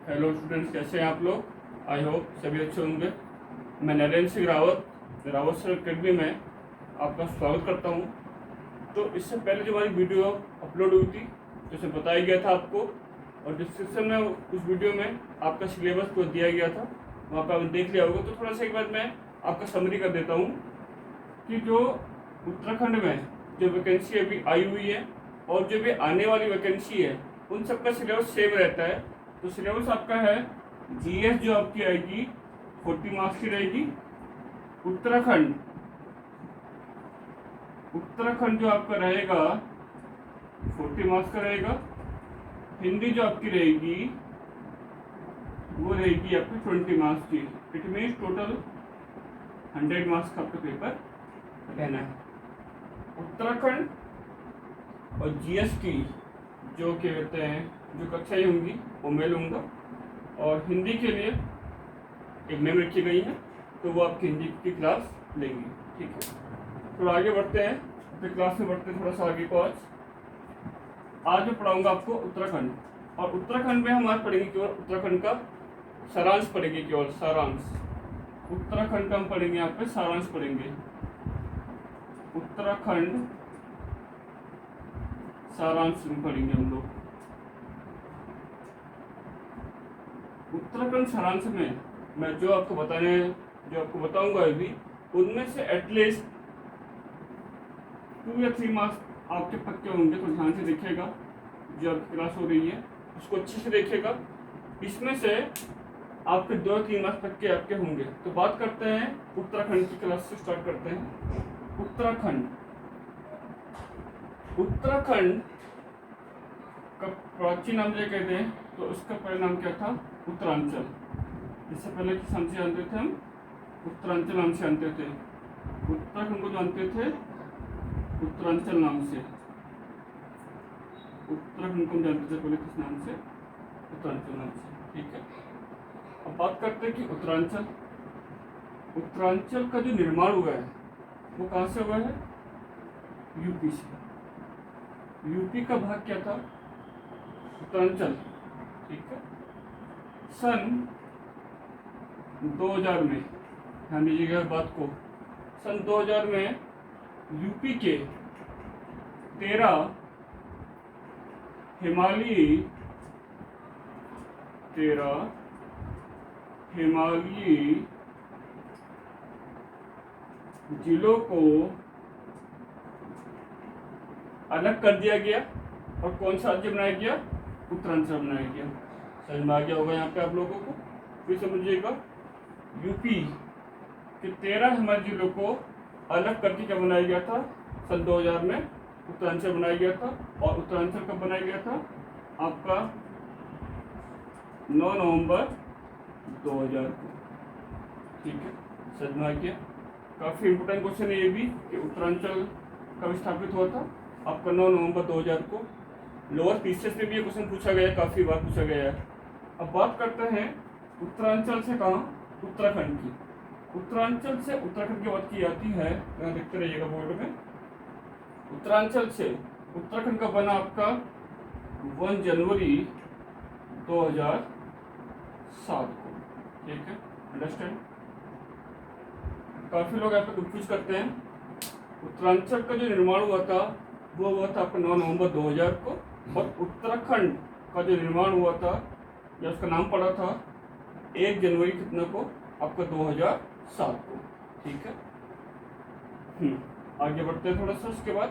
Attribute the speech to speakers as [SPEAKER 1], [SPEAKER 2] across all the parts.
[SPEAKER 1] Hello students, कैसे हैं आप लोग। आई होप सभी अच्छे होंगे। मैं नरेंद्र सिंह रावत सर अकेडमी में आपका स्वागत करता हूं। तो इससे पहले जो हमारी वीडियो अपलोड हुई थी, जैसे बताया गया था आपको, और डिस्क्रिप्शन में उस वीडियो में आपका सिलेबस को दिया गया था, वहाँ पर आपने देख लिया होगा। तो थोड़ा सा एक बार मैं आपका समरी कर देता हूँ कि जो उत्तराखंड में जो वैकेंसी अभी आई हुई है और जो भी आने वाली वैकेंसी है, उन सबका सिलेबस सेम रहता है। तो सिलेबस आपका है जीएस जो आपकी आएगी 40 मार्क्स की रहेगी। उत्तराखंड जो आपका रहेगा 40 मार्क्स का रहेगा। हिंदी जो आपकी रहेगी वो रहेगी आपकी 20 मार्क्स की। इट मीन टोटल 100 मार्क्स का आपका पेपर रहना है। उत्तराखंड और जीएसटी जो कहते हैं जो कक्षाएं होंगी वो मैं लूँगा, और हिंदी के लिए एक मैम रखी गई है, तो वो आपकी हिंदी की क्लास लेंगी। ठीक है, थोड़ा आगे बढ़ते हैं, अपनी क्लास में बढ़ते हैं थोड़ा सा आगे को। आज मैं पढ़ाऊँगा आपको उत्तराखंड, और उत्तराखंड में हम आज पढ़ेंगे केवल उत्तराखंड का सारांश पढ़ेंगे, केवल सारांश। उत्तराखंड का हम पढ़ेंगे, यहाँ पे सारांश पढ़ेंगे। उत्तराखंड सारांश पढ़ेंगे हम लोग। उत्तराखंड सारांश में मैं जो आपको बताऊंगा अभी, उनमें से एटलीस्ट 2 या 3 मार्क्स आपके पक्के होंगे। तो ध्यान से देखिएगा, जो आपकी क्लास हो रही है उसको अच्छे से देखिएगा। इसमें से आपके 2 या 3 मार्क्स पक्के आपके होंगे। तो बात करते हैं उत्तराखंड की क्लास से, स्टार्ट करते हैं। उत्तराखंड का प्राचीन नाम जो कहते हैं, तो उसका पहला नाम क्या था? उत्तरांचल। इससे पहले किस नाम से जानते थे हम? उत्तरांचल नाम से जानते थे। उत्तराखंड को जानते थे उत्तरांचल नाम से। उत्तराखंड को जानते थे पहले किस नाम से? उत्तरांचल नाम से। ठीक है, अब बात करते हैं कि उत्तरांचल का जो निर्माण हुआ है वो कहाँ से हुआ है? यूपी से। यूपी का भाग क्या था? उत्तरांचल। ठीक है, सन 2000 में, ध्यान दीजिएगा बात को, सन 2000 में यूपी के 13 हिमालयी जिलों को अलग कर दिया गया, और कौन सा राज्य बनाया गया? उत्तरांचल बनाया गया। समझ में आ गया होगा यहाँ पे आप लोगों को। फिर समझिएगा, यूपी के 13 हिमालयी जिलों को अलग करके क्या बनाया गया था? सन 2000 में उत्तरांचल बनाया गया था। और उत्तरांचल कब बनाया गया था? आपका 9 नवंबर 2000 को। ठीक है, समझ में आ गया। काफ़ी इंपोर्टेंट क्वेश्चन है ये भी, कि उत्तरांचल कब स्थापित हुआ था? आपका 9 नवंबर 2000 को। लोअर पीसीएस में भी ये क्वेश्चन पूछा गया है, काफ़ी बार पूछा गया है। अब बात करते हैं उत्तरांचल से कहाँ? उत्तराखंड की। उत्तरांचल से उत्तराखंड की बात की जाती है, यहाँ देखते रहिएगा बोर्ड में। उत्तरांचल से उत्तराखंड का बना आपका 1 जनवरी 2007 को। ठीक है, अंडरस्टैंड। काफ़ी लोग यहाँ पे कंफ्यूज करते हैं। उत्तरांचल का जो निर्माण हुआ था वो हुआ था आपका 9 नवंबर 2000 को, और उत्तराखंड का जो निर्माण हुआ था या उसका नाम पड़ा था 1 जनवरी कितना को? आपका 2007 को। ठीक है, आगे बढ़ते हैं थोड़ा सा। उसके बाद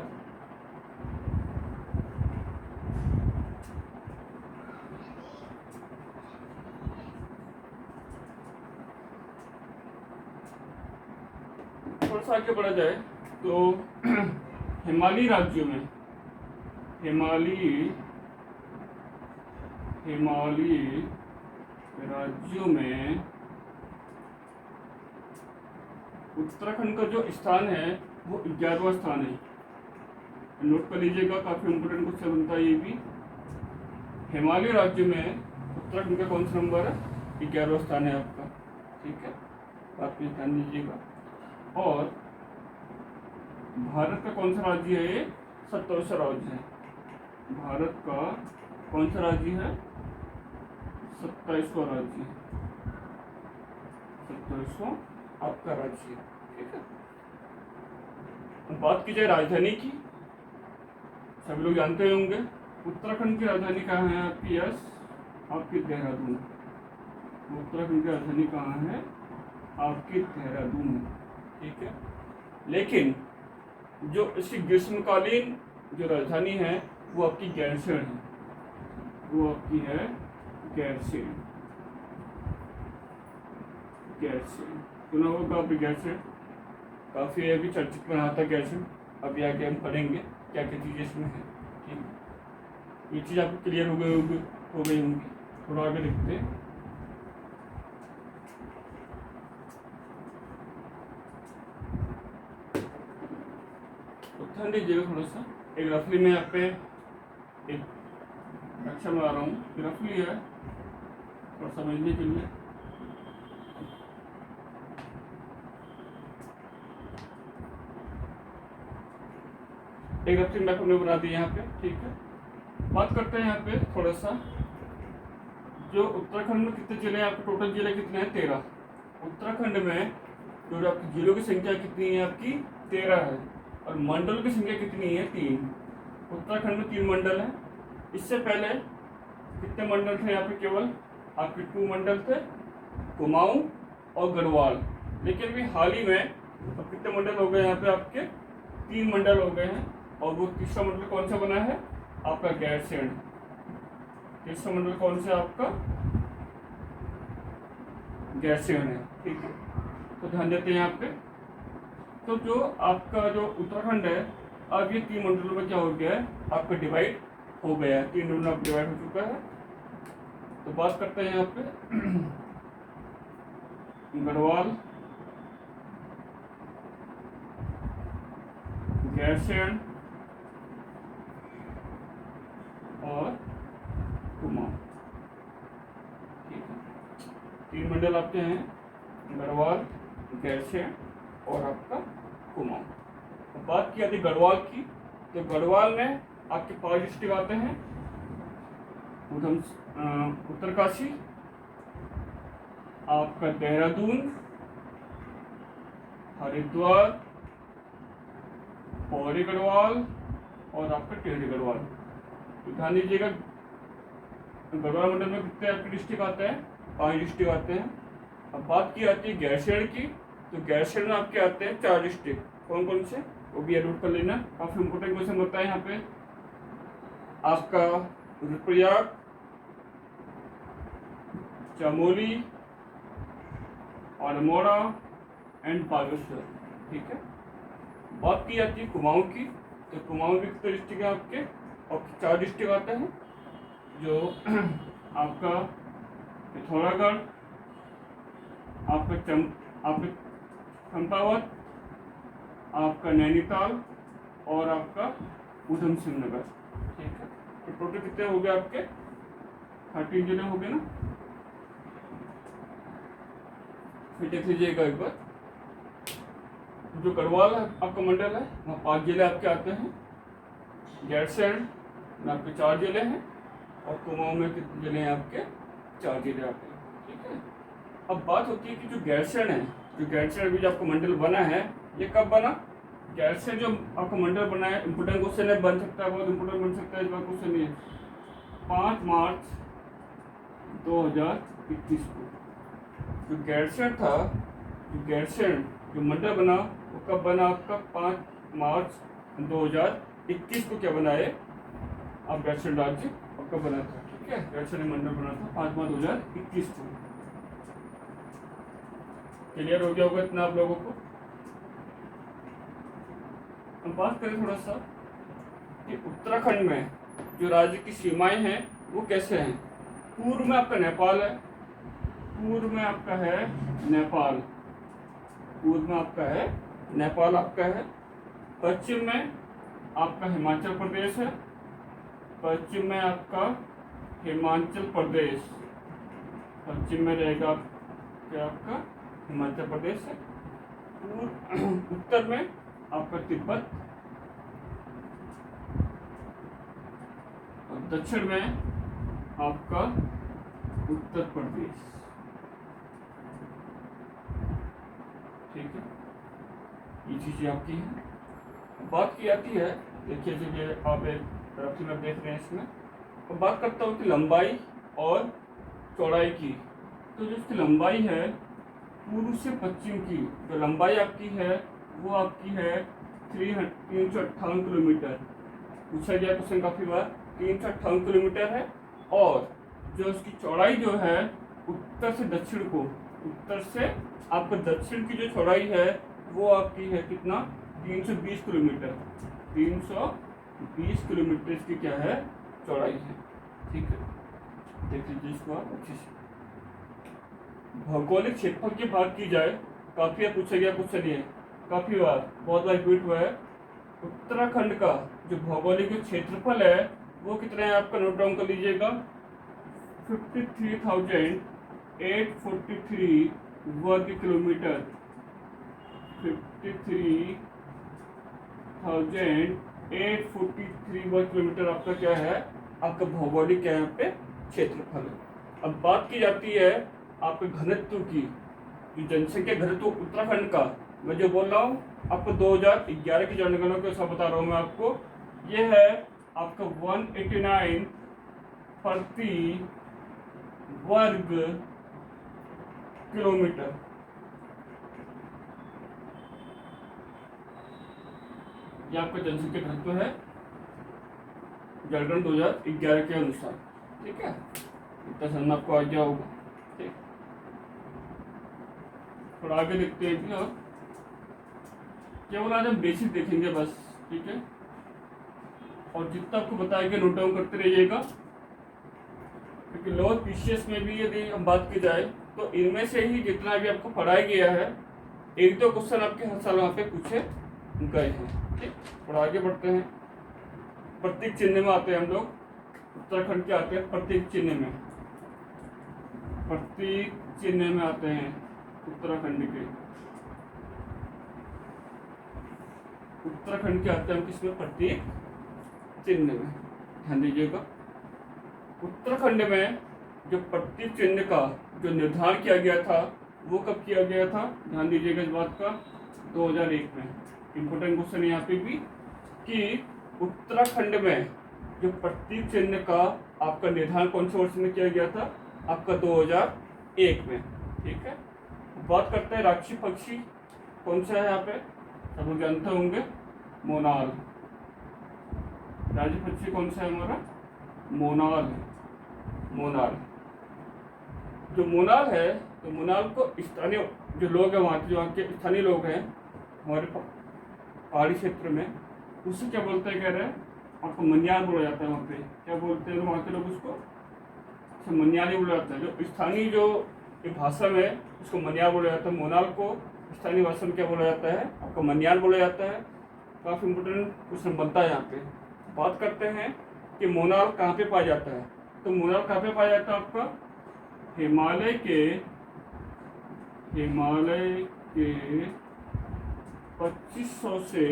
[SPEAKER 1] थोड़ा सा आगे बढ़ा जाए तो हिमालयी राज्यों में उत्तराखंड का जो स्थान है वो 11वां स्थान है। नोट कर लीजिएगा, काफ़ी इंपोर्टेंट क्वेश्चन बनता है ये भी। हिमालय राज्य में उत्तराखंड का कौन सा नंबर है? 11वां स्थान है आपका। ठीक है, बात पे ध्यान दीजिएगा। और भारत का कौन सा राज्य है? ये 27वां राज्य है। भारत का कौन सा राज्य है? 27वां राज्य, 27वां आपका राज्य। ठीक है, बात की जाए राजधानी की, सभी लोग जानते होंगे उत्तराखंड की राजधानी कहाँ है आपकी? यस, आपकी देहरादून। उत्तराखंड की राजधानी कहाँ है? आपकी देहरादून। ठीक है, लेकिन जो इसकी ग्रीष्मकालीन जो राजधानी है वो आपकी गैरसैंण है, वो आपकी है गैरसैंण। गैरसैंण सुना होगा आपकी गैरसैंण, काफ़ी अभी चर्चित में रहा था गैरसैंण। अभी आगे हम पढ़ेंगे क्या क्या चीज़ें इसमें है। ठीक है, ये चीज़ आपको क्लियर हो गई होंगी। थोड़ा आगे लिखते हैं। तो ध्यान दीजिएगा थोड़ा सा, एक रफली में यहाँ पे एक अच्छा मैं आ रहा हूँ, रफली है और समझने के लिए। एक रफली मैप हमने बना दी यहाँ पे। ठीक है, बात करते हैं यहाँ पे थोड़ा सा, जो उत्तराखंड में कितने जिले हैं आपके? टोटल जिले कितने हैं? 13। उत्तराखंड में जो आपकी जिलों की संख्या कितनी है आपकी? 13 है। और मंडल की संख्या कितनी है? 3। उत्तराखंड में 3 मंडल है। इससे पहले कितने मंडल थे यहाँ पे? केवल आपके 2 मंडल थे, कुमाऊं और गढ़वाल। लेकिन अभी हाल ही में अब कितने मंडल हो गए यहाँ पे आपके? 3 मंडल हो गए हैं। और वो तीसरा मंडल कौन सा बना है? आपका गैरसैंण। तीसरा मंडल कौन सा आपका? गैरसैंण है। ठीक है, तो ध्यान देते हैं यहाँ पे। तो जो आपका जो उत्तराखंड है अब ये 3 मंडलों में क्या हो गया है? आपका डिवाइड हो गया है, 3 मंडलों में डिवाइड हो चुका है। तो बात करते हैं यहाँ पे गढ़वाल, गैरसैंण और कुमाऊं। ठीक है, 3 मंडल आपके हैं, गढ़वाल, गैरसैंण और आपका कुमाऊं। अब बात की जाती गढ़वाल की, तो गढ़वाल में आपके 5 डिस्ट्रिक्ट आते हैं। उत्तरकाशी, आपका देहरादून, हरिद्वार, पौड़ी गढ़वाल और आपका टिहरी गढ़वाल। तो ध्यान दीजिएगा गढ़वाल मंडल में कितने आपके डिस्ट्रिक्ट आते हैं? 5 डिस्ट्रिक्ट आते हैं। अब बात की जाती है गैरसैंण की, तो गैरसैंण में आपके आते हैं 4 डिस्ट्रिक्ट। कौन कौन से? वो भी एड कर लेना, काफी इंपोर्टेंट क्वेश्चन होता है यहाँ पे। आपका रुद्रप्रयाग, चमोली, अल्मोड़ा एंड बागेश्वर। ठीक है, बात की जाती है कुमाऊं की, तो कुमाऊं में कितने डिस्ट्रिक्ट है आपके? और 4 डिस्ट्रिक्ट आते हैं, जो आपका पिथौरागढ़, आपका चंपावत, आपका नैनीताल और आपका ऊधम सिंह नगर। ठीक है, तो टोटल कितने हो गए आपके? 13 जिले हो गए ना। फिर देख लीजिएगा एक बार, जो गढ़वाल आपका मंडल है वहाँ 5 जिले आपके आते हैं, गैरसैंण में आपके 4 जिले हैं और कुमाऊं में कितने जिले हैं आपके? 4 जिले आते हैं। ठीक है, अब बात होती है कि जो गैरसैंण है, जो गैरसैंण अभी जो आपका मंडल बना है, ये कब बना? गैरसैंण जो आपका मंडल बना है, इंपोर्टेंट क्वेश्चन है, बन सकता है, बहुत इंपोर्टेंट बन सकता है, इस बार क्वेश्चन नहीं है। 5 मार्च 2021 को जो गैरसैंण था, जो गैरसैंण जो मंडल बना वो कब बना आपका? 5 मार्च 2021 को क्या बना है? अब गैरसैंण राज्य और कब बना था? ठीक है, गैरसैंण मंडल बना था 5 मार्च 2021 को। क्लियर हो गया होगा इतना आप लोगों को। हम बात करें थोड़ा सा कि उत्तराखंड में जो राज्य की सीमाएं हैं वो कैसे हैं। पूर्व में आपका नेपाल है, पूर्व में आपका है नेपाल, पूर्व में आपका है नेपाल आपका है। पश्चिम में आपका हिमाचल प्रदेश है, पश्चिम में आपका हिमाचल प्रदेश, पश्चिम में रहेगा क्या आपका? हिमाचल प्रदेश है। उत्तर में आपका तिब्बत और दक्षिण में आपका उत्तर प्रदेश। ठीक है, ये चीज़ें आपकी हैं। बात की जाती है, देखिए चलिए आप एक तरफ से देख रहे हैं इसमें, तो बात करता हूँ कि लंबाई और चौड़ाई की। तो जो इसकी लंबाई है पूर्व से पश्चिम की, जो लंबाई आपकी है वो आपकी है 358 किलोमीटर। पूछा गया क्वेश्चन काफ़ी बार, 358 किलोमीटर है। और जो इसकी चौड़ाई जो है उत्तर से दक्षिण को, उत्तर से आपका दक्षिण की जो चौड़ाई है वो आपकी है कितना, 320 किलोमीटर। 320 किलोमीटर इसकी क्या है, चौड़ाई है। ठीक है, देख लीजिए इसको आप अच्छे से। भौगोलिक क्षेत्रफल की बात की जाए, काफी पूछा गया क्वेश्चन ये, काफी बार, बहुत बार रिपीट हुआ है। उत्तराखंड का जो भौगोलिक क्षेत्रफल है वो कितना है आपका, नोट डाउन कर लीजिएगा, 53,843 वर्ग किलोमीटर। 53,843 वर्ग किलोमीटर आपका क्या है, आपका भौगोलिक यहाँ पे क्षेत्रफल है। अब बात की जाती है आपके घनत्व की, जो जनसंख्या घनत्व उत्तराखंड का, मैं जो बोल रहा हूँ आपको 2011 की जनगणना के हिसाब बता रहा हूँ मैं आपको, ये है आपका 189 प्रति वर्ग किलोमीटर। ये आपका जनसंख्या घनत्व है जनगणना 2011 के अनुसार। ठीक है, इतना समझना आपको आ गया होगा। ठीक, थोड़ा आगे देखते हैं कि और केवल आज हम बेसिक देखेंगे बस। ठीक है, और जितना आपको बताया गया नोट डाउन करते रहिएगा, क्योंकि लोअर पीसीएस में भी यदि हम बात की जाए तो इनमें से ही जितना भी आपको पढ़ाया गया है, एक दो क्वेश्चन आपके हर साल वहाँ पे पूछे गए हैं। ठीक, थोड़ा आगे बढ़ते हैं। प्रतीक चिन्ह में आते हैं हम लोग, उत्तराखंड के आते हैं प्रतीक चिन्ह में, प्रतीक चिन्ह में आते हैं उत्तराखंड के। उत्तराखंड के आते हैं किसमें, प्रतीक चिन्ह में, ध्यान दीजिएगा। उत्तराखंड में जो प्रतीक चिन्ह का जो निर्धारण किया गया था वो कब किया गया था, ध्यान दीजिएगा इस बात का, 2001 में। इंपोर्टेंट क्वेश्चन है यहाँ पे भी कि उत्तराखंड में जो प्रतीक चिन्ह का आपका निर्धारण कौन से वर्ष में किया गया था, आपका 2001 में। ठीक है, बात करते हैं राक्षसी पक्षी कौन सा है यहाँ पे, सब लोग जानते होंगे, मोनाल। राक्षसी पक्षी कौन सा है हमारा, मोनाल है। मोनाल, जो मोनाल है, तो मोनाल को स्थानीय जो लोग हैं वहाँ के, जो वहाँ के स्थानीय लोग हैं हमारे पहाड़ी क्षेत्र में, उससे क्या बोलते हैं, कह रहे हैं आपको मनियाल बोला जाता है। वहाँ पे क्या बोलते हैं वहाँ के लोग उसको, मनियाल ही बोला जाता है। जो स्थानीय जो भाषा में उसको मनियाल बोला जाता है, मोनाल को स्थानीय भाषा में क्या बोला जाता है, आपका मनियाल बोला जाता है। काफ़ी इंपोर्टेंट क्वेश्चन बनता है यहाँ पे। बात करते हैं कि मोनाल कहाँ पे पाया जाता है, तो मोनाल कहाँ पे पाया जाता है आपका, हिमालय के 2500 से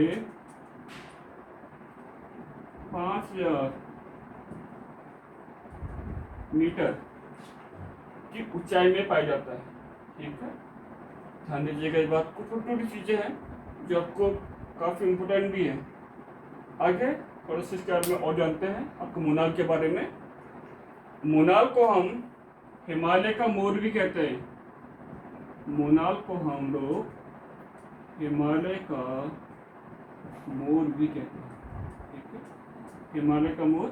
[SPEAKER 1] 5000 मीटर की ऊंचाई में पाया जाता है। ठीक है, ध्यान दीजिएगा इस बात को। छोटी छोटी चीजें हैं जो आपको काफी इम्पोर्टेंट भी है। आगे थोड़ा सा इसके बारे में और जानते हैं आपको मोनाल के बारे में। मोनाल को हम हिमालय का मोर भी कहते हैं। मोनाल को हम लोग हिमालय का मोर भी कहते हैं। ठीक है, हिमालय का मोर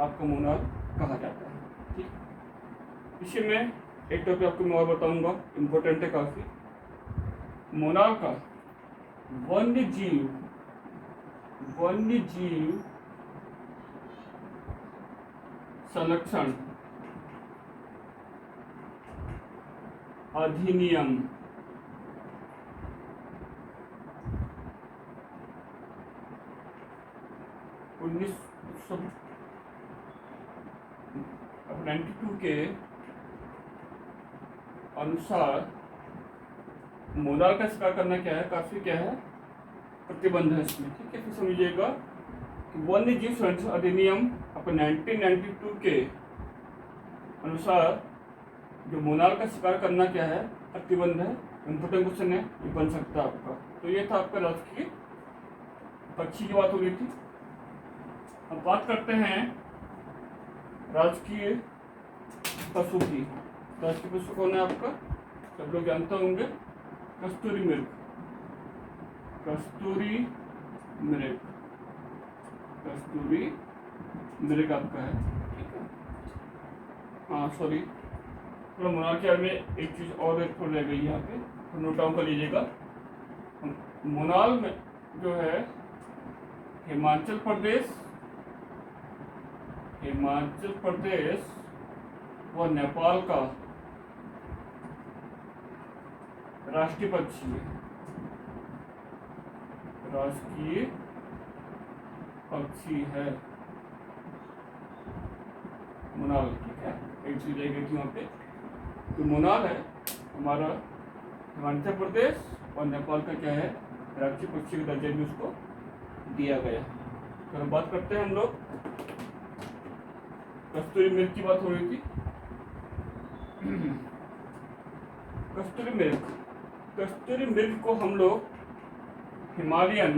[SPEAKER 1] आपका मोनाल कहा जाता है। ठीक, इसी में एक टॉपिक आपको मैं और बताऊंगा, इम्पोर्टेंट है काफी। मोनाल का वन्य जीव संरक्षण अधिनियम 1992 के अनुसार मोनाल का शिकार करना क्या है, काफी क्या है, प्रतिबंध है इसमें। ठीक है, फिर समझिएगा कि वन्य जीव संरक्षण अधिनियम आपको 1992 के अनुसार जो मोनाल का शिकार करना क्या है, प्रतिबंध है, इम्पोर्टेंट क्वेश्चन है, ये बन सकता है आपका। तो ये था आपका राजकीय पक्षी की बात हो रही थी। अब बात करते हैं राजकीय पशु की। राजकीय पशु कौन है आपका, सब लोग जानते होंगे, कस्तूरी मृग। कस्तूरी मृग, कस्तूरी मृग आपका है, ठीक है। हाँ सॉरी, थोड़ा मोनाल के बारे में एक चीज़ और एक रह गई यहाँ पे, तो नोट डाउन कर लीजिएगा। मोनाल में जो है हिमाचल प्रदेश व नेपाल का राष्ट्रीय पक्षी है, राष्ट्रीय पक्षी है मोनाल, ठीक है। एक चीज रह गई थी वहाँ पे, तो मोनाल है हमारा हिमाचल प्रदेश और नेपाल का क्या है, राष्ट्रीय पक्षी का दर्जा भी उसको दिया गया है। तो हम बात करते हैं, हम लोग कस्तूरी मृग की बात हो रही थी। कस्तूरी मृग को हम लोग हिमालयन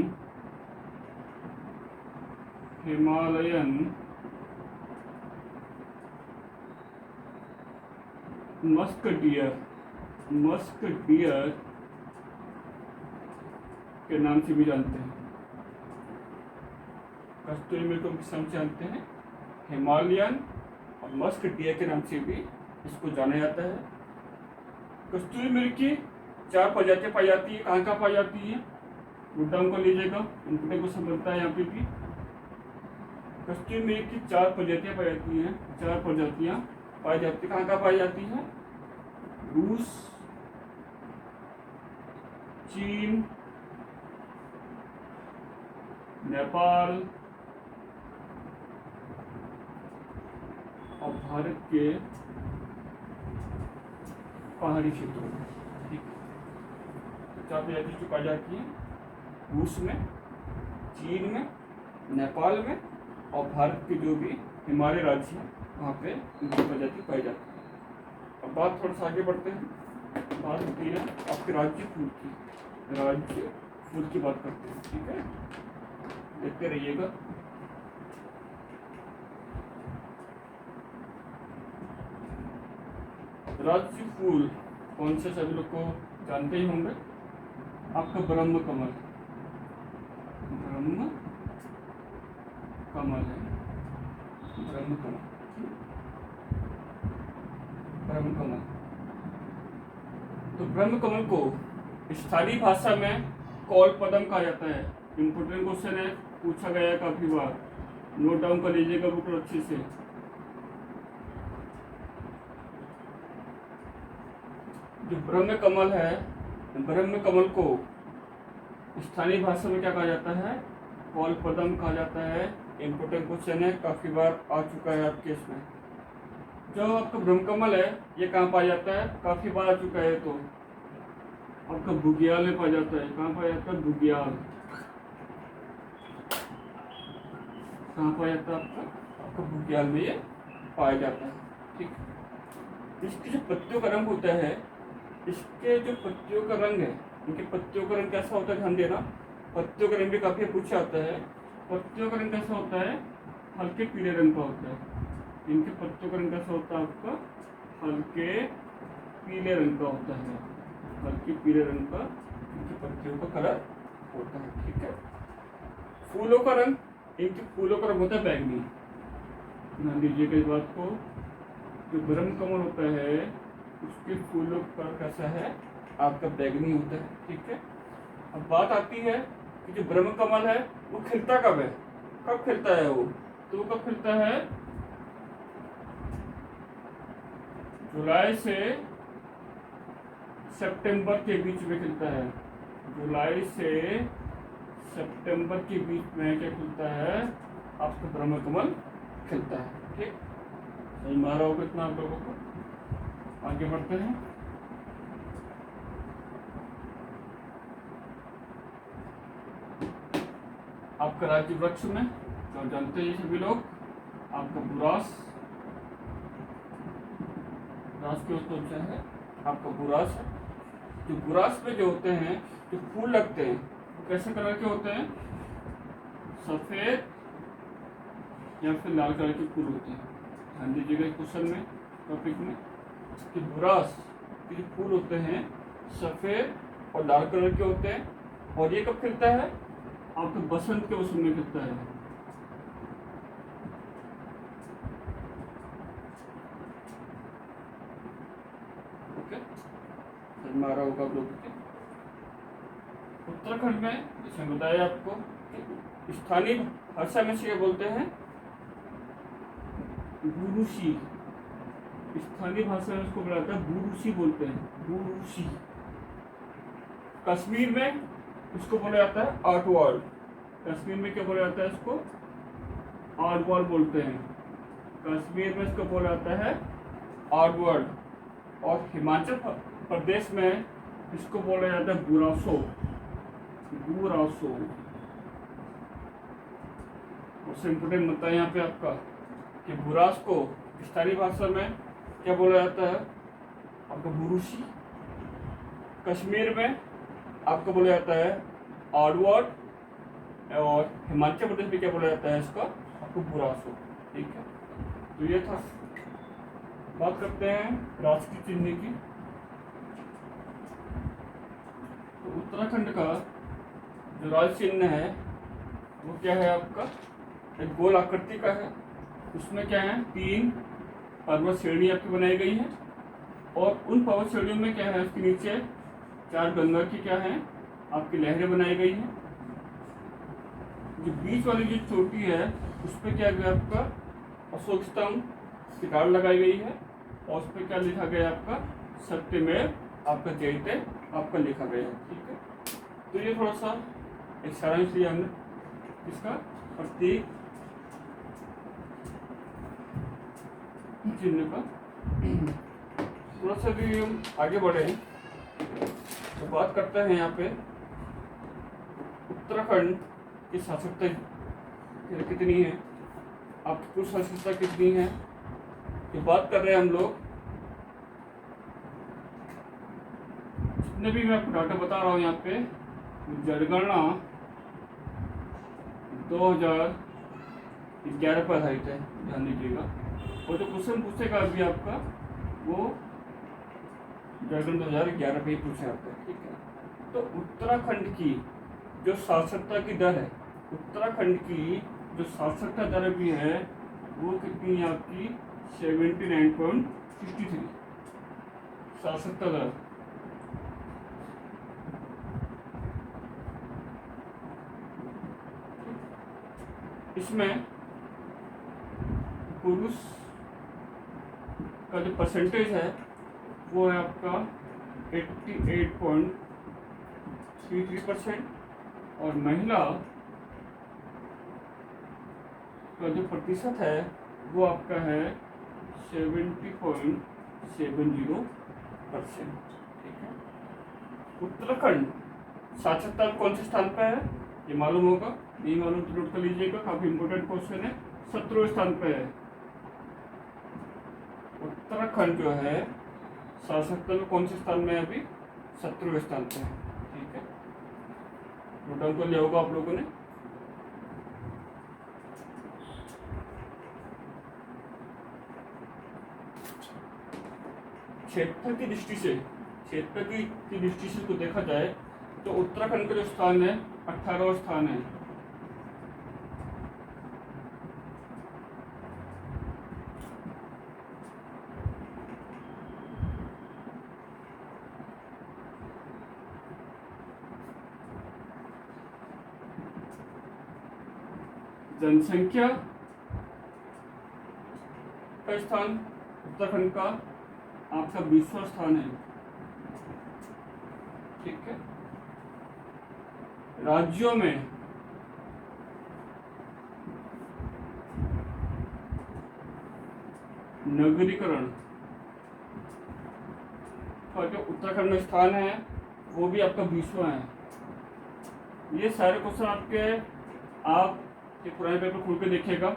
[SPEAKER 1] मस्क डियर के नाम से भी जानते हैं। कस्तूरी मृग को किस नाम से जानते हैं, हिमालयन और मस्क डियर के नाम से भी इसको जाना जाता है। कस्तूरी मृग की 4 प्रजातियां पाई जाती है। कहाँ पाई जाती है, नोट डाउन कर लीजिएगा, इनपुट को समझता है यहाँ पे भी। कस्तूरी मृग की 4 प्रजातियां पाई जाती हैं, 4 प्रजातियां पाई जाती है। कहाँ पाई जाती है, रूस, चीन, नेपाल और भारत के पहाड़ी क्षेत्रों में, ठीक। 4 प्रजाति पाई जाती है, रूस में, चीन में, नेपाल में और भारत के जो भी हिमालय राज्य हैं वहाँ पे इनकी प्रजाति पाई जाती है। अब बात थोड़ा सा आगे बढ़ते हैं, बात होती है आपके राज्य फूल की बात करते हैं, ठीक है, देखते रहिएगा। राज्य फूल कौन से, सभी लोग को जानते ही होंगे, आपका ब्रह्म कमल है, ब्रह्म कमल। तो ब्रह्म कमल को स्थानीय भाषा में कौलपदम कहा जाता है। इम्पोर्टेंट क्वेश्चन है, पूछा गया है काफी बार, नोट डाउन कर लीजिएगा बुक अच्छे से। जो ब्रह्म कमल है, ब्रह्म कमल को स्थानीय भाषा में क्या कहा जाता है, कौलपदम कहा जाता है। इम्पोर्टेंट क्वेश्चन है, काफी बार आ चुका है आपके इसमें। जो आपका ब्रह्म कमल है ये कहाँ पाया जाता है, काफी बार आ चुका है, तो आपका बुग्याल में पाया जाता है। कहाँ पाया जाता है, बुग्याल। कहाँ पाया जाता है आपका बुग्याल में ये पाया जाता है, ठीक। इसकी जो पत्तियों का रंग होता है, इसके जो पत्तियों का रंग है, इनके पत्तियों का रंग कैसा होता है, ध्यान देना। पत्तियों का रंग भी काफी पूछा आता है। पत्तियों का रंग कैसा होता है, हल्के पीले रंग का होता है। इनके पत्तियों का रंग कैसा होता है आपका, हल्के पीले रंग का होता है, हल्के पीले रंग का इनकी पत्तियों का कलर होता है, ठीक है। फूलों का रंग, इनके फूलों का रंग होता है बैंगनी। ध्यान दीजिएगा इस बात को। जो ब्रह्म कमल होता है उसके फूलों का कैसा है, आपका बैंगनी होता है, ठीक है। अब बात आती है कि जो ब्रह्म कमल है वो खिलता कब है, कब खिलता है वो, तो वो कब खिलता है, जुलाई से सितंबर के बीच में खिलता है। जुलाई से सितंबर के बीच में क्या खिलता है, आपका ब्रह्म कमल खिलता है, ठीक। सही मारा होगा इतना आप लोगों को। आगे बढ़ते हैं। आपका राज्य वृक्ष में जो जानते हैं सभी लोग, आपका बुरास बुरास के होता है आपका बुरास है। जो बुरास में जो होते हैं, जो फूल लगते हैं, वो कैसे कलर के होते हैं? सफ़ेद या फिर लाल कलर के फूल होते हैं। ध्यान दीजिएगा क्वेश्चन में, टॉपिक में, कि बुरास के जो फूल होते हैं सफ़ेद और लाल कलर के होते हैं, और ये कब खिलता है? आपके बसंत के मौसम में खिलता है। ओके, समझ में आ रहा होगा आप लोगों के। उत्तराखंड में जैसे बताया आपको, स्थानीय भाषा में से क्या बोलते हैं? बुरुशी। स्थानीय भाषा में उसको बोला जाता है बुरुशी बोलते हैं, बुरुशी। कश्मीर में इसको बोला जाता है आर्टवॉल। कश्मीर में क्या बोला जाता है? इसको आर्टवॉल बोलते हैं। कश्मीर में इसको बोला जाता है आर्टवॉल। और हिमाचल प्रदेश में इसको बोला जाता है बुरासो, बुरासो। उससे इम्पोर्टेंट मुद्दा यहाँ पे आपका कि बुरास को स्थानीय भाषा में क्या बोला जाता है? आपका बुरुशी। कश्मीर में आपको बोला जाता है आर्टवॉल, और हिमाचल प्रदेश में क्या बोला जाता है? इसका आपको बुरासो। ठीक है, तो ये था। बात करते हैं राष्ट्रीय चिन्ह की। तो उत्तराखंड का जो राज्य चिन्ह है वो क्या है? आपका एक गोल आकृति का है। उसमें क्या है? 3 पर्वत श्रेणी आपकी बनाई गई है, और उन पर्वत श्रेणियों में क्या है? उसके नीचे 4 गंगा की क्या है? आपकी लहरें बनाई गई हैं। जो बीच वाली जो चोटी है उस पर क्या गया? आपका अशोक स्तंभ की डाल लगाई गई है, और उस पर क्या लिखा गया? आपका सत्यमेव आपका जयते आपका लिखा गया है। ठीक है, तो ये थोड़ा सा एक सारांश लिया हमने इसका प्रतीक चिन्ह का। थोड़ा सा भी हम आगे बढ़े तो बात करते हैं यहाँ पे उत्तराखंड की शासकता कितनी है, आपकी कुल शासकता कितनी है, ये बात कर रहे हैं हम लोग। जितने भी मैं आपको डाटा बता रहा हूँ यहाँ पे, जनगणना 2011 पर आधारित है, ध्यान दीजिएगा। और जो क्वेश्चन पूछेगा अभी आपका वो जनगणना 2011 पे ही पूछे आपका। ठीक है, तो उत्तराखंड की जो साक्षरता की दर है, उत्तराखंड की जो साक्षरता दर भी है वो कितनी है? आपकी 79.63 साक्षरता दर। इसमें पुरुष का जो परसेंटेज है वो है आपका 88.33%, और महिला का जो प्रतिशत है वो आपका है 70.70%। ठीक है, उत्तराखंड साक्षरता कौन से स्थान पर है ये मालूम होगा, नहीं मालूम तो नोट कर लीजिएगा, काफी इंपोर्टेंट क्वेश्चन है। 17वें स्थान पर है उत्तराखंड जो है साक्षरता में कौन से स्थान में है? अभी 17वें स्थान पे है। ठीक है, नोट डाउन कर लिया होगा आप लोगों ने। क्षेत्र की दृष्टि से, क्षेत्र की दृष्टि से तो देखा जाए तो उत्तराखंड का जो स्थान है 18वां स्थान है। जनसंख्या का स्थान उत्तराखंड का आपका 20वां स्थान है। ठीक है, राज्यों में नगरीकरण का जो उत्तराखंड में स्थान है वो भी आपका 20वां है। ये सारे क्वेश्चन आपके आप ये पुराने पेपर खोल के देखिएगा,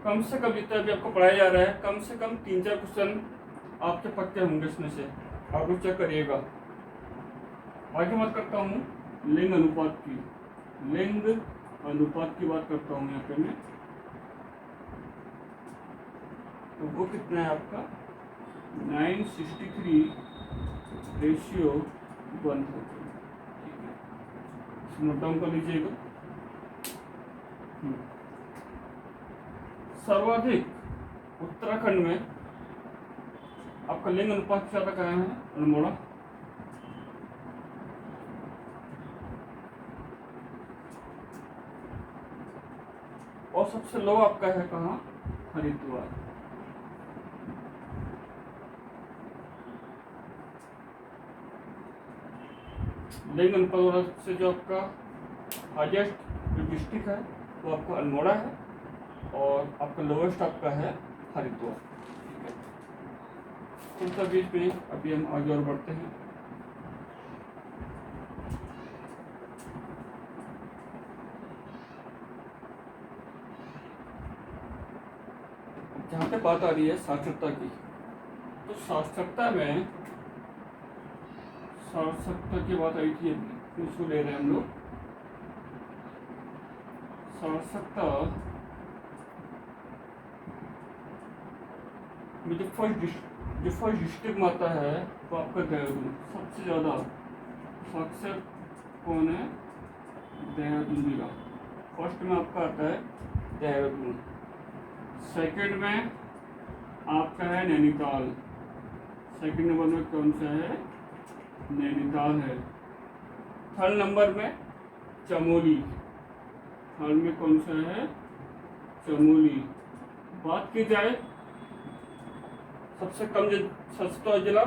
[SPEAKER 1] कम से कम जितना भी आपको पढ़ाया जा रहा है कम से कम 3-4 क्वेश्चन आपके पक्के होंगे इसमें से, आप लोग चेक करिएगा। आगे बात करता हूँ लिंग अनुपात की। लिंग अनुपात की बात करता हूँ यहाँ पे मैं, तो वो कितना है आपका 963:1. ठीक है, नोट डाउन कर लीजिएगा। सर्वाधिक उत्तराखंड में आपका लिंग अनुपात ज्यादा कहाँ है, अल्मोड़ा। और सबसे लो आपका है कहाँ, हरिद्वार। लिंग अनुपात से जो आपका हाईएस्ट जो डिस्ट्रिक्ट है वो आपका अल्मोड़ा है, और आपका लोवेस्ट आपका है हरिद्वार। ठीक है, थोड़ा सा बीच में अभी हम आगे और बढ़ते हैं। जहाँ पे बात आ रही है साक्षरता की, तो साक्षरता की बात आई थी, अभी इसको ले रहे हैं हम लोग। साक्षरता में जो फर्स्ट डिस्ट्रिक्ट में आता है वो आपका देहरादून। सबसे ज़्यादा साक्षर कौन है, देहरादून जिला। फर्स्ट में आपका आता है देहरादून, सेकंड में आपका है नैनीताल। सेकंड नंबर में कौन सा है, नैनीताल है। थर्ड नंबर में चमोली। थर्ड में कौन सा है, चमोली। बात की जाए सबसे कम जो सस्ता जिला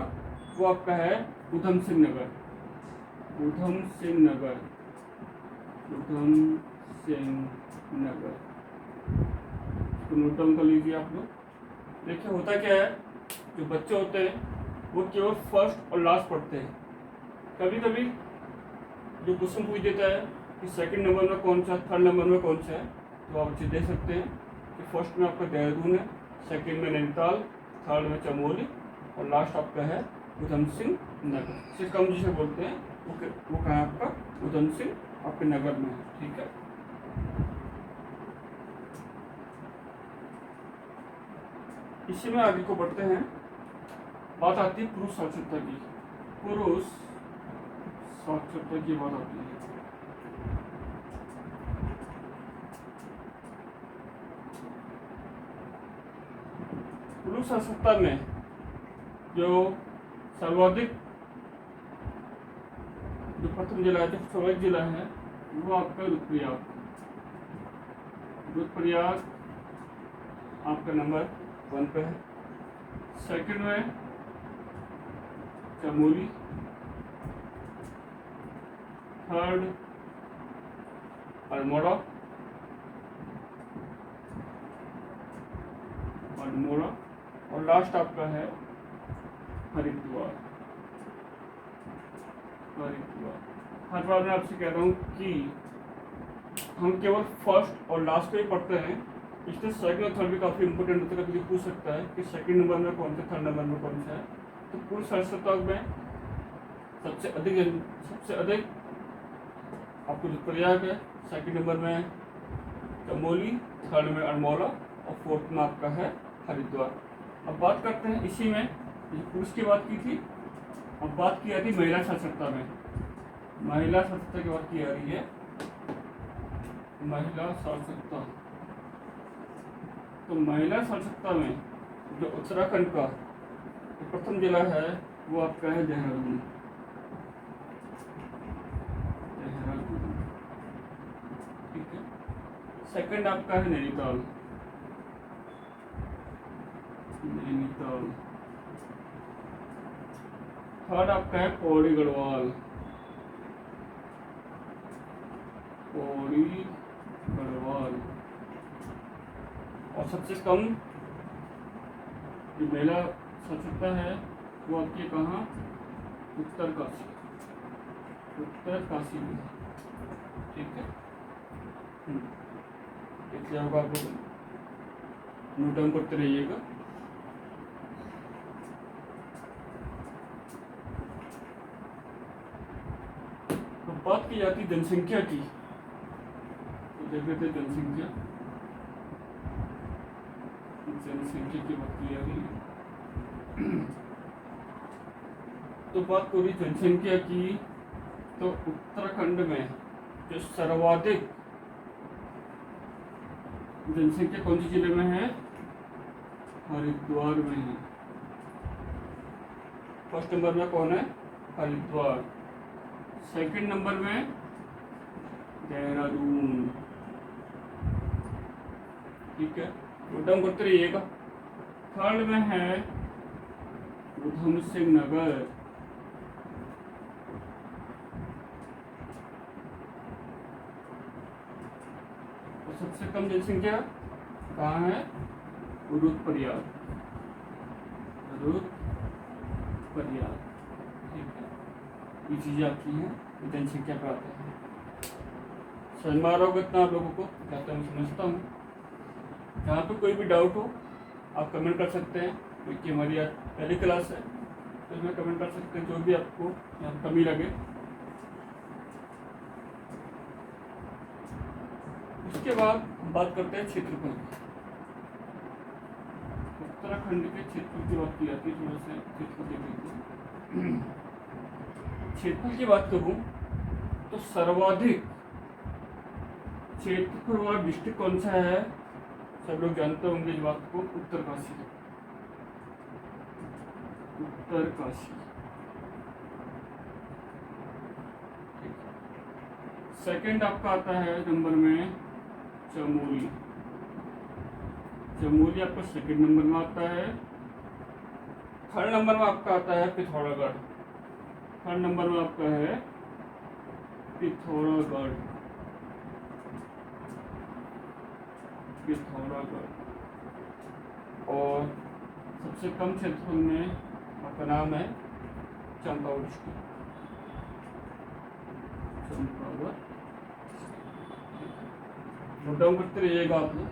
[SPEAKER 1] वो आपका है उधम सिंह नगर। उधम सिंह नगर, उधम सिंह नगर, तो नोट डाउन कर लीजिए आप लोग। देखिए होता क्या है, जो बच्चे होते हैं वो केवल फर्स्ट और लास्ट पढ़ते हैं। कभी कभी जो क्वेश्चन पूछ देता है कि सेकंड नंबर में कौन सा, थर्ड नंबर में कौन सा है, तो आप बच्चे देख सकते हैं कि फर्स्ट में आपका देहरादून है, सेकंड में नैनीताल, थर्ड में चमोली, और लास्ट आपका है उधम सिंह नगर। से कम जिसे बोलते हैं वो कहाँ है आपका, उधम सिंह आपके नगर में है। ठीक है, इसी में आगे को बढ़ते हैं। बात आती है पुरुष साक्षरता की। पुरुष साक्षरता की बात आती है। पुरुष साक्षरता में जो सर्वाधिक जो प्रथम जिला है, जो सर्वाधिक जिला है वो आपका रुद्रप्रयाग। रुद्रप्रयाग आपका नंबर 1 पे है। सेकंड में चमोली, थर्ड अल्मोड़ा, और लास्ट आपका है हरिद्वार। हर बार मैं आपसे कह रहा हूँ कि हम केवल फर्स्ट और लास्ट पे ही पढ़ते हैं, इसलिए सेकंड और थर्ड भी काफ़ी इंपॉर्टेंट होता है। कभी पूछ सकता है कि सेकंड नंबर में कौन सा, थर्ड नंबर में कौन सा है। तो पूर्ण साक्षरता में सबसे अधिक आपको रुद्रप्रयाग है, सेकंड नंबर में चमोली, थर्ड में अल्मोड़ा, और फोर्थ में आपका है हरिद्वार। अब बात करते हैं इसी में, पुरुष की बात की थी, अब बात की जाती महिला साक्षरता में। महिला साक्षरता की बात की जा रही है, महिला साक्षरता। तो महिला साक्षरता में जो उत्तराखंड का प्रथम जिला है वो आपका है देहरादून। ठीक है, सेकंड आपका है नैनीताल। थर्ड आपका है पौड़ी गढ़वाल। और सबसे कम जो महिला साक्षरता है वो आपकी कहाँ, उत्तरकाशी में। ठीक है, इसलिए होगा आप लोग नोट डाउन करते रहिएगा। बात की जाती जनसंख्या की, तो देख लेते हैं जनसंख्या की बात की जा रही है। तो बात करी जनसंख्या की, तो उत्तराखंड में जो सर्वाधिक जनसंख्या कौन सी जिले में है? हरिद्वार में है। फर्स्ट नंबर में कौन है? हरिद्वार। सेकंड नंबर में देहरादून। ठीक है, नोट डाउन करते रहिएगा। थर्ड में है उधम सिंह नगर। और सबसे कम जनसंख्या कहाँ है? रुद्रप्रयाग। ठीक है, ये चीजें आपकी हैं जनसंख्या पर आते हैं। समझ में आ रहा होगा इतना आप लोगों को, कहता मैं समझता हूँ। यहाँ पे कोई भी डाउट हो आप कमेंट कर सकते हैं, क्योंकि हमारी आज पहली क्लास है, तो इसमें कमेंट कर सकते हैं जो भी आपको यहाँ कमी लगे। उसके बाद बात करते हैं क्षेत्रफल की। उत्तराखंड के क्षेत्रफल की बात की जाती है। थोड़ा सा क्षेत्रफल देख लेते हैं। क्षेत्रफल की बात करूं तो सर्वाधिक क्षेत्रफल वाला डिस्ट्रिक्ट कौन सा है? सब लोग जानते होंगे इस बात को, उत्तरकाशी। सेकंड आपका आता है नंबर में चमोली। आपका सेकंड नंबर में आता है। थर्ड नंबर में आपका आता है पिथौरागढ़। और सबसे कम क्षेत्रफल में आपका नाम है चंपावत डिस्ट्रिक्ट। नोट डाउन करते रहिएगा आप लोग।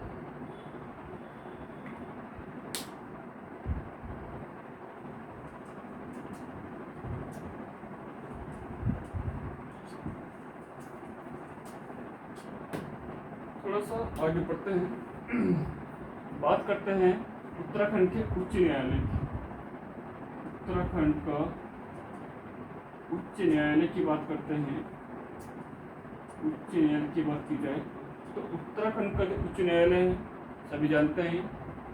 [SPEAKER 1] थोड़ा सा आगे बढ़ते हैं। बात करते हैं उत्तराखंड के उच्च न्यायालय की। उत्तराखंड का उच्च न्यायालय की बात करते हैं। उच्च न्यायालय की बात की जाए तो उत्तराखंड का जो उच्च न्यायालय है सभी जानते हैं,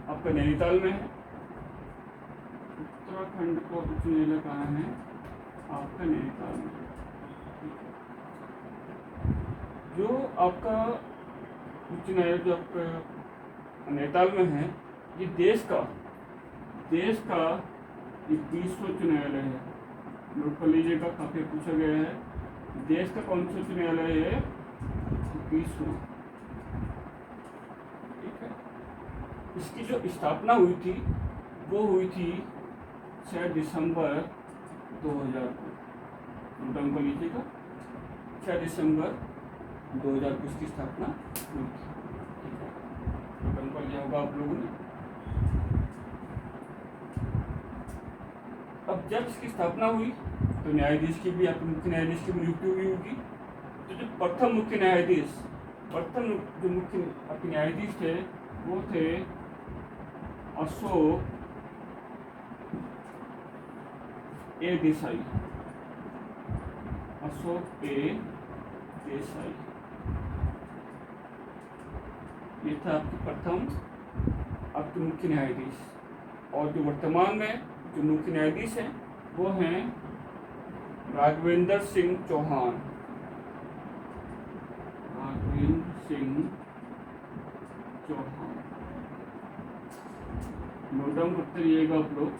[SPEAKER 1] आपका नैनीताल में है। उत्तराखंड का उच्च न्यायालय कहाँ है? आपका नैनीताल में। जो आपका उच्च न्यायालय जो आपका नैनीताल में है, ये देश का 21वां उच्च न्यायालय है। नोट कर लीजिएगा, काफी पूछा गया है। देश का कौन सा उच्च न्यायालय है? 21वां। ठीक है, इसकी जो स्थापना हुई थी वो हुई थी 6 दिसंबर 2000 को। नोट डाउन कर लीजिएगा, 6 दिसंबर 2000 को इसकी स्थापना हुई थी। नोट डाउन कर लिया होगा आप लोगों ने। अब जब इसकी स्थापना हुई तो न्यायाधीश की भी, आपके मुख्य न्यायाधीश की नियुक्ति हुई होगी। तो जो प्रथम मुख्य न्यायाधीश थे वो थे अशोक ए देसाई। ये था आपके प्रथम आपके मुख्य न्यायाधीश। और जो वर्तमान में जो मुख्य न्यायाधीश हैं वो हैं राघवेंद्र सिंह चौहान। नोट डाउन करते रहिएगा आप लोग।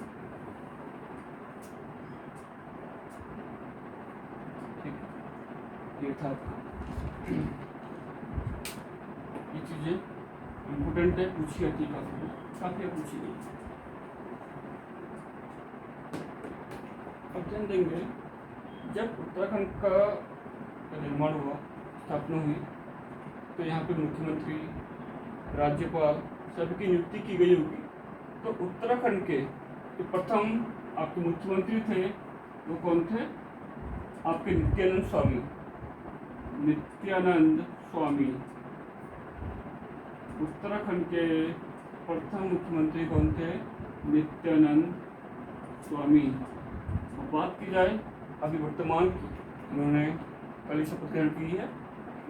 [SPEAKER 1] ठीक है, ये था ये चीजें इम्पोर्टेंट है, पूछी जाती है, काफी पूछी गई। अब ध्यान देंगे, जब उत्तराखंड का निर्माण हुआ, स्थापना हुई, तो यहाँ पे मुख्यमंत्री, राज्यपाल सबकी नियुक्ति की गई होगी। तो उत्तराखंड के जो प्रथम आपके मुख्यमंत्री थे वो कौन थे? आपके नित्यानंद स्वामी। नित्यानंद स्वामी। उत्तराखंड के प्रथम मुख्यमंत्री कौन थे? नित्यानंद स्वामी। अब बात की जाए अभी वर्तमान की, उन्होंने कल ही शपथ ग्रहण की है।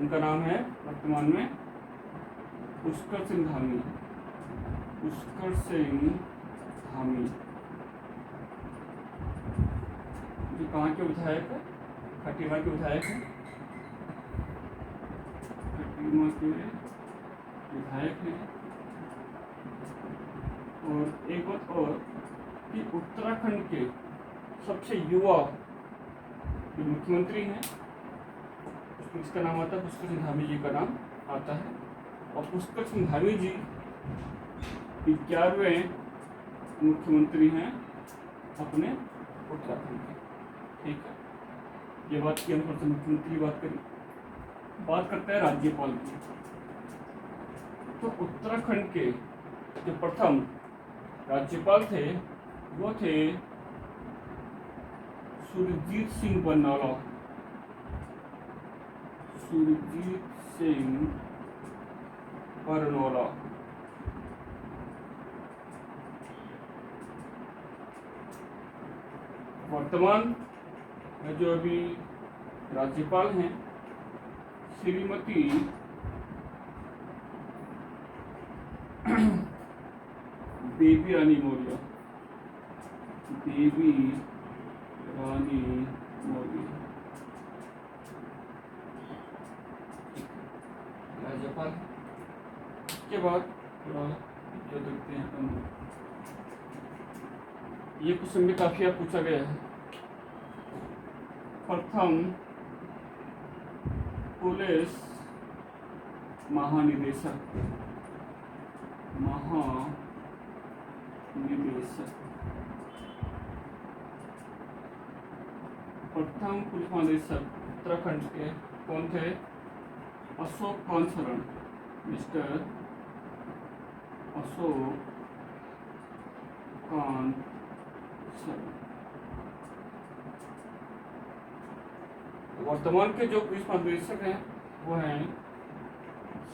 [SPEAKER 1] उनका नाम है वर्तमान में पुष्कर सिंह धामी। पुष्कर सिंह धामी जो कहाँ के विधायक है? खटीमा के विधायक है। खटीमा के विधायक हैं। और एक बात और कि उत्तराखंड के सबसे युवा जो मुख्यमंत्री हैं इसका नाम आता है पुष्कर सिंह धामी जी का नाम आता है। और पुष्कर सिंह धामी जी 11वें मुख्यमंत्री हैं अपने उत्तराखंड के। ठीक है, ये बात की हम थोड़ा मुख्यमंत्री की बात करें। बात करते हैं राज्यपाल की। तो उत्तराखंड के जो प्रथम राज्यपाल थे वो थे सुरजीत सिंह बरनाला। सुरजीत सिंह बरनाला। वर्तमान में जो अभी राज्यपाल हैं श्रीमती बेबी रानी मौर्य। बेबी रानी मौर्य राज्यपाल। इसके बाद थोड़ा जो देखते हैं हम, ये क्वेश्चन भी काफी पूछा गया है। प्रथम पुलिस महानिदेशक। प्रथम पुलिस महानिदेशक उत्तराखंड के कौन थे? अशोक कांत शरण। मिस्टर अशोक कांत शरण। वर्तमान के जो पुलिस महानिदेशक हैं वो हैं,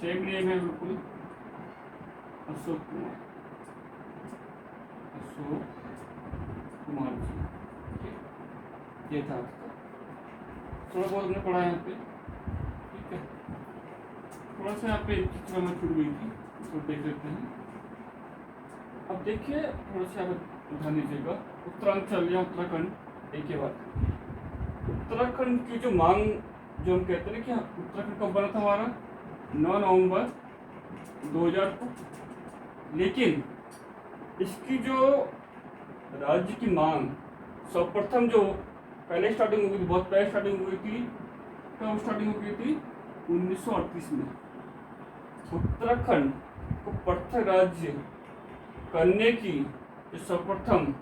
[SPEAKER 1] सेम नेम है बिल्कुल, अशोक कुमार। अशोक कुमार जी। ये था थोड़ा बहुत हमने पढ़ा यहाँ पे। ठीक है, थोड़ा सा यहाँ पे एक चीज हमें छूट गई थी, उसको देख लेते हैं। अब देखिए थोड़ा सा ध्यान दीजिएगा। उत्तरांचल या उत्तराखंड एक ही बात। उत्तराखंड की जो मांग जो हम कहते हैं कि उत्तराखंड कब बना था हमारा? 9 नवंबर 2000 को। लेकिन इसकी जो राज्य की मांग सर्वप्रथम जो पहले स्टार्टिंग हो गई थी, बहुत पहले स्टार्टिंग हो गई थी। कब स्टार्टिंग हो गई थी? 1938 में। उत्तराखंड को पृथक राज्य करने की जो सर्वप्रथम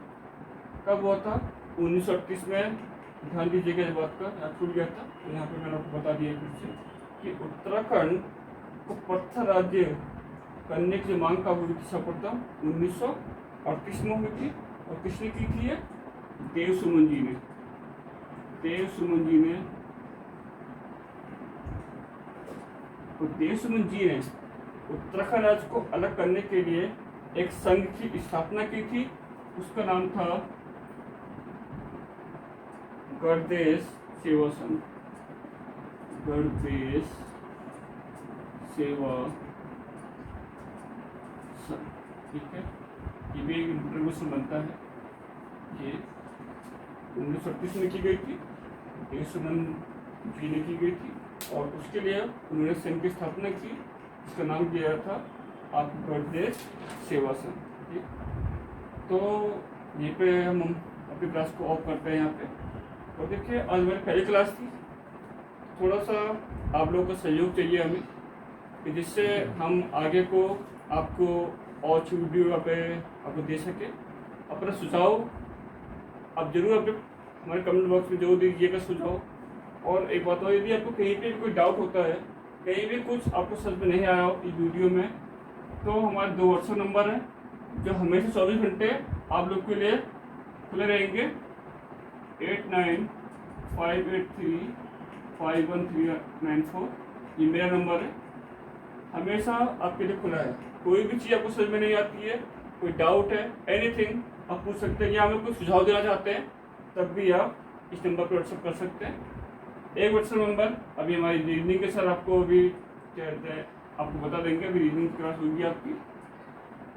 [SPEAKER 1] कब हुआ था? 1938 में। ध्यान दीजिएगा इस बात का, याद छूट गया था तो यहाँ पे मैंने आपको बता दिया फिर से कि उत्तराखंड को पृथक राज्य करने की मांग कब हुई थी? सर्वप्रथम 1938 में हुई थी। और किसने की थी? ये देव सुमन जी ने। देव सुमन जी ने उत्तराखंड राज्य को अलग करने के लिए एक संघ की स्थापना की थी। उसका नाम था गणदेश सेवा संघ। गणदेश सेवा संघ। ठीक है, ये भी एक इंट्रोडक्शन बनता है। ये 1938 में की गई थी, देव सुमन जी ने की गई थी। और उसके लिए उन्होंने संघ की स्थापना की, इसका नाम दिया था आप गणदेश सेवा संघ। ठीक, तो ये पे हम अपनी क्लास को ऑफ करते हैं यहाँ पे। और देखिए आज मेरी पहली क्लास थी, थोड़ा सा आप लोगों का सहयोग चाहिए हमें कि जिससे हम आगे को आपको और अच्छी वीडियो यहाँ पे आपको दे सके। अपना सुझाव आप जरूर अपने हमारे कमेंट बॉक्स में जरूर दीजिएगा सुझाव। और एक बात और, यदि आपको कहीं पे भी कोई डाउट होता है, कहीं भी कुछ आपको समझ में नहीं आया हो इस वीडियो में, तो हमारे 2 व्हाट्सएप नंबर हैं जो हमेशा 24 घंटे आप लोग के लिए खुले रहेंगे। 895834 513994, ये मेरा नंबर है। हमेशा आपके लिए खुला है। कोई भी चीज़ आपको समझ में नहीं आती है, कोई डाउट है, एनीथिंग आप पूछ सकते हैं, या हमें कोई सुझाव देना चाहते हैं तब भी आप इस नंबर पर व्हाट्सअप कर सकते हैं। एक व्हाट्सअप नंबर अभी हमारी रीजनिंग के सर आपको अभी क्या कहते हैं आपको बता देंगे, अभी रीजनिंग क्लास होगी आपकी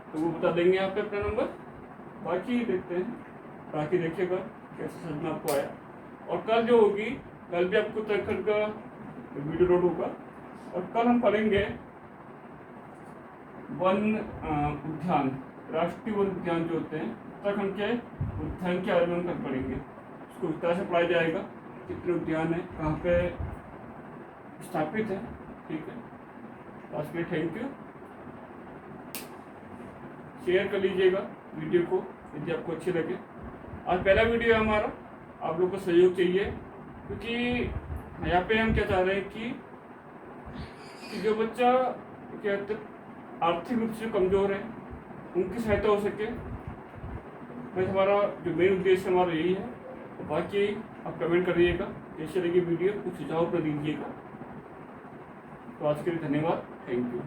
[SPEAKER 1] तो वो बता देंगे यहाँ पे अपना नंबर। बाकी देखते हैं, बाकी देखिएगा कैसे समझ में आपको आया। और कल जो होगी, कल भी आपको उत्तराखंड का वीडियो लोड होगा, और कल हम पढ़ेंगे वन उद्यान, राष्ट्रीय वन उद्यान जो होते हैं उत्तराखंड के उद्यान के बारे में हम कल पढ़ेंगे। उसको इस तरह से पढ़ाया जाएगा, कितने उद्यान है, कहाँ पे स्थापित है। ठीक है, आज के लिए थैंक यू। शेयर कर लीजिएगा वीडियो को यदि आपको अच्छी लगे। आज पहला वीडियो है हमारा, आप लोग को सहयोग चाहिए, क्योंकि यहाँ पे हम क्या चाह रहे हैं कि जो बच्चा क्या कहते आर्थिक रूप से कमज़ोर है उनकी सहायता हो सके। बस हमारा जो मेन उद्देश्य हमारा यही है। बाकी आप कमेंट करिएगा कैसे लगी वीडियो, कुछ सुझाव कर दीजिएगा। तो आज के लिए धन्यवाद, थैंक यू।